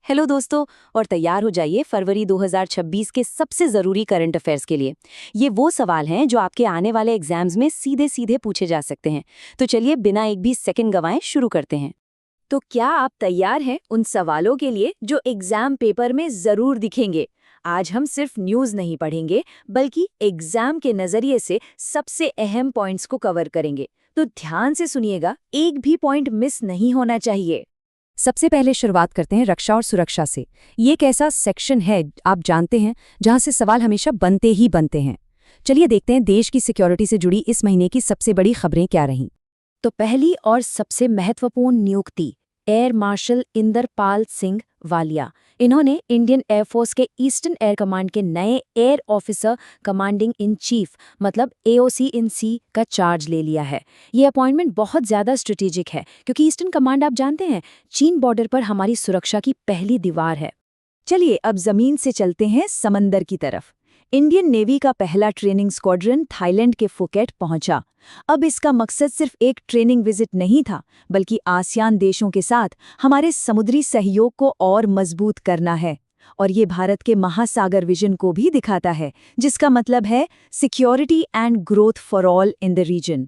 Hello दोस्तों। और तैयार हो जाइए फरवरी 2026 के सबसे ज़रूरी करंट अफेयर्स के लिए। ये वो सवाल हैं जो आपके आने वाले एग्जाम्स में सीधे सीधे पूछे जा सकते हैं। तो चलिए बिना एक भी सेकंड गंवाए शुरू करते हैं। तो क्या आप तैयार हैं उन सवालों के लिए जो एग्जाम पेपर में ज़रूर दिखेंगे? आज हम सिर्फ न्यूज़ नहीं पढ़ेंगे बल्कि एग्जाम के नज़रिए से सबसे अहम पॉइंट्स को कवर करेंगे। तो ध्यान से सुनिएगा, एक भी पॉइंट मिस नहीं होना चाहिए। सबसे पहले शुरुआत करते हैं रक्षा और सुरक्षा से। ये एक ऐसा सेक्शन है, आप जानते हैं, जहां से सवाल हमेशा बनते ही बनते हैं। चलिए देखते हैं देश की सिक्योरिटी से जुड़ी इस महीने की सबसे बड़ी खबरें क्या रहीं। तो पहली और सबसे महत्वपूर्ण नियुक्ति एयर मार्शल इंदरपाल सिंह वालिया। इन्होंने इंडियन एयरफोर्स के ईस्टर्न एयर कमांड के नए air officer commanding in chief मतलब AOC इन सी का चार्ज ले लिया है। ये अपॉइंटमेंट बहुत ज़्यादा स्ट्रेटेजिक है क्योंकि ईस्टर्न कमांड आप जानते हैं, चीन बॉर्डर पर हमारी सुरक्षा की पहली दीवार है। चलिए अब जमीन से चलते हैं समंदर की तरफ। इंडियन नेवी का पहला ट्रेनिंग स्क्वाड्रन थाईलैंड के फुकेट पहुंचा। अब इसका मकसद सिर्फ एक ट्रेनिंग विजिट नहीं था, बल्कि आसियान देशों के साथ हमारे समुद्री सहयोग को और मजबूत करना है। और ये भारत के महासागर विजन को भी दिखाता है, जिसका मतलब है security and growth for all in the region.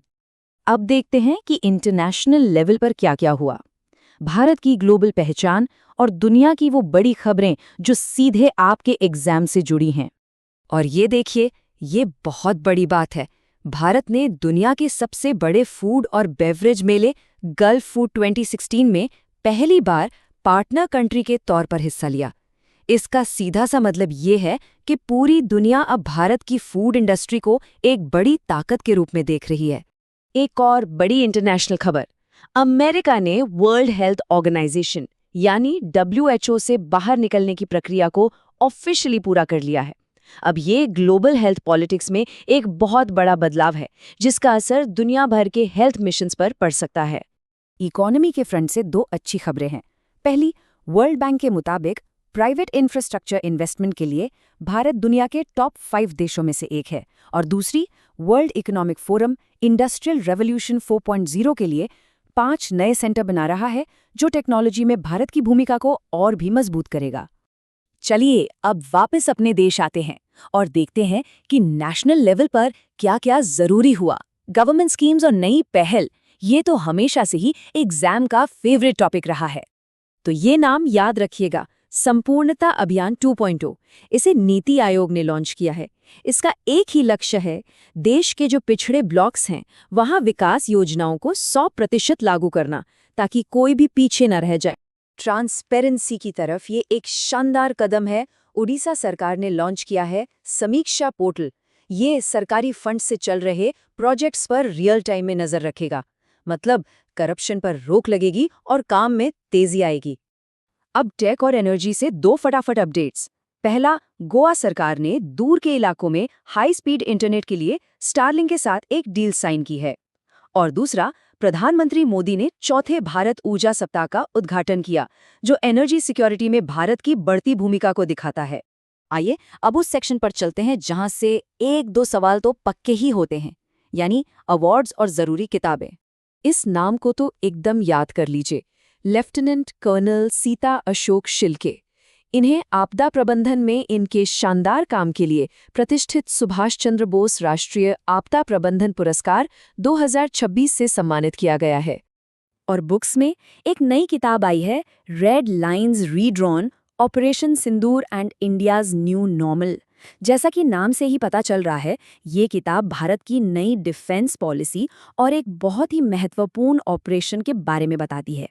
अब देखते हैं कि इंटरनेशनल लेवल पर क्या क्या हुआ। भारत की ग्लोबल पहचान और दुनिया की वो बड़ी खबरें जो सीधे आपके एग्जाम से जुड़ी हैं। और ये देखिए, ये बहुत बड़ी बात है। भारत ने दुनिया के सबसे बड़े फूड और बेवरेज मेले गल्फ फूड 2016 में पहली बार पार्टनर कंट्री के तौर पर हिस्सा लिया। इसका सीधा सा मतलब ये है कि पूरी दुनिया अब भारत की फूड इंडस्ट्री को एक बड़ी ताकत के रूप में देख रही है। एक और बड़ी इंटरनेशनल खबर, अमेरिका ने वर्ल्ड हेल्थ ऑर्गेनाइजेशन यानी WHO से बाहर निकलने की प्रक्रिया को ऑफिशियली पूरा कर लिया है। अब ये ग्लोबल हेल्थ पॉलिटिक्स में एक बहुत बड़ा बदलाव है, जिसका असर दुनिया भर के हेल्थ मिशंस पर पड़ सकता है। इकोनॉमी के फ्रंट से दो अच्छी खबरें हैं। पहली, वर्ल्ड बैंक के मुताबिक प्राइवेट इंफ्रास्ट्रक्चर इन्वेस्टमेंट के लिए भारत दुनिया के टॉप 5 देशों में से एक है। और दूसरी, world economic forum industrial revolution 4.0 के लिए 5 नए सेंटर बना रहा है, जो टेक्नोलॉजी में भारत की भूमिका को और भी मजबूत करेगा। चलिए अब वापस अपने देश आते हैं और देखते हैं कि नेशनल लेवल पर क्या क्या जरूरी हुआ। गवर्नमेंट स्कीम्स और नई पहल, ये तो हमेशा से ही एग्जाम का फेवरेट टॉपिक रहा है। तो ये नाम याद रखिएगा, संपूर्णता अभियान 2.0। इसे नीति आयोग ने लॉन्च किया है। इसका एक ही लक्ष्य है, देश के जो पिछड़े ब्लॉक्स हैं वहां विकास योजनाओं को 100% लागू करना, ताकि कोई भी पीछे न रह जाए। ट्रांसपेरेंसी की तरफ ये एक शानदार कदम है। उड़ीसा सरकार ने लॉन्च किया है समीक्षा पोर्टल। ये सरकारी फंड से चल रहे प्रोजेक्ट्स पर रियल टाइम में नजर रखेगा, मतलब करप्शन पर रोक लगेगी और काम में तेजी आएगी। अब टेक और एनर्जी से दो फटाफट अपडेट्स। पहला, गोवा सरकार ने दूर के इलाकों में हाई स्पीड इंटरनेट के लिए स्टारलिंक के साथ एक डील साइन की है। और दूसरा, प्रधानमंत्री मोदी ने चौथे भारत ऊर्जा सप्ताह का उद्घाटन किया, जो एनर्जी सिक्योरिटी में भारत की बढ़ती भूमिका को दिखाता है। आइए अब उस सेक्शन पर चलते हैं जहां से एक दो सवाल तो पक्के ही होते हैं, यानी अवार्ड्स और जरूरी किताबें। इस नाम को तो एकदम याद कर लीजिए, लेफ्टिनेंट कर्नल सीता अशोक शिल्के। इन्हें आपदा प्रबंधन में इनके शानदार काम के लिए प्रतिष्ठित सुभाष चंद्र बोस राष्ट्रीय आपदा प्रबंधन पुरस्कार 2026 से सम्मानित किया गया है। और बुक्स में एक नई किताब आई है, red lines redrawn, operation Sindoor and India's new normal. जैसा कि नाम से ही पता चल रहा है, ये किताब भारत की नई डिफेंस पॉलिसी और एक बहुत ही महत्वपूर्ण ऑपरेशन के बारे में बताती है।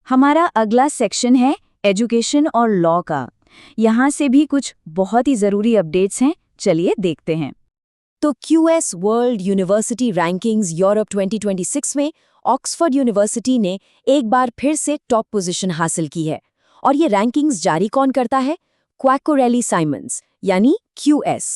हमारा अगला सेक्शन है एजुकेशन और लॉ का। यहाँ से भी कुछ बहुत ही ज़रूरी अपडेट्स हैं, चलिए देखते हैं। तो QS world university rankings Europe 2026 में ऑक्सफोर्ड यूनिवर्सिटी ने एक बार फिर से टॉप पोजीशन हासिल की है। और ये रैंकिंग्स जारी कौन करता है? क्वैकोरेली साइमंस यानी QS।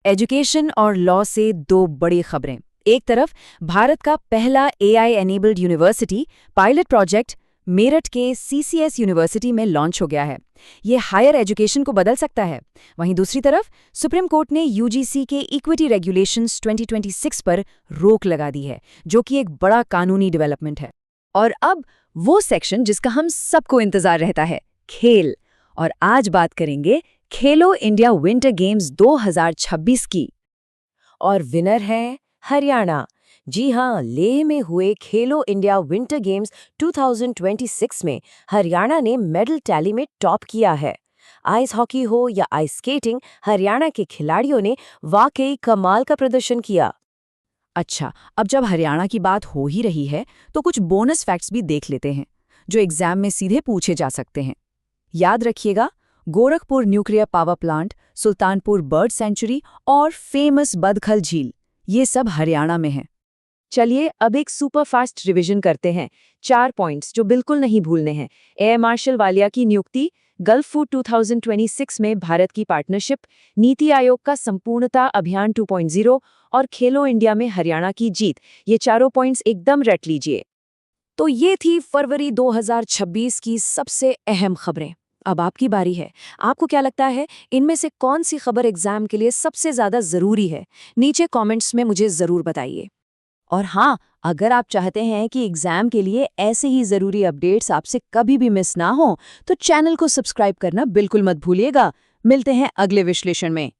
एजुकेशन और लॉ से दो बड़ी खबरें। एक तरफ भारत का पहला AI enabled university pilot project Meerut के CCS यूनिवर्सिटी में लॉन्च हो गया है। ये हायर एजुकेशन को बदल सकता है। वहीं दूसरी तरफ सुप्रीम कोर्ट ने UGC के इक्विटी रेगुलेशंस 2026 पर रोक लगा दी है, जो कि एक बड़ा कानूनी डेवलपमेंट है। और अब वो सेक्शन जिसका हम सबको इंतजार रहता है, खेल। और आज बात करेंगे खेलो इंडिया विंटर गेम्स 2026 की। और विनर है हरियाणा। जी हाँ, लेह में हुए खेलो इंडिया विंटर गेम्स 2026 में हरियाणा ने मेडल टैली में टॉप किया है। आइस हॉकी हो या आइस स्केटिंग, हरियाणा के खिलाड़ियों ने वाकई कमाल का प्रदर्शन किया। अच्छा, अब जब हरियाणा की बात हो ही रही है तो कुछ बोनस फैक्ट्स भी देख लेते हैं जो एग्जाम में सीधे पूछे जा सकते हैं। याद रखिएगा, Gorakhpur nuclear power plant, Sultanpur bird sanctuary और फेमस बदखल झील, ये सब हरियाणा में हैं। चलिए अब एक सुपर फास्ट रिवीजन करते हैं। 4 पॉइंट्स जो बिल्कुल नहीं भूलने हैं। एयर मार्शल वालिया की नियुक्ति, गल्फ फूड 2026 में भारत की पार्टनरशिप, नीति आयोग का संपूर्णता अभियान 2.0 और खेलो इंडिया में हरियाणा की जीत। ये चारों पॉइंट्स एकदम रट लीजिए। तो ये थी फरवरी 2026 की सबसे अहम खबरें। अब आपकी बारी है। आपको क्या लगता है, इनमें से कौन सी खबर एग्जाम के लिए सबसे ज्यादा जरूरी है? नीचे कमेंट्स में मुझे जरूर बताइए। और हाँ, अगर आप चाहते हैं कि एग्जाम के लिए ऐसे ही जरूरी अपडेट्स आपसे कभी भी मिस ना हो, तो चैनल को सब्सक्राइब करना बिल्कुल मत भूलिएगा। मिलते हैं अगले विश्लेषण में।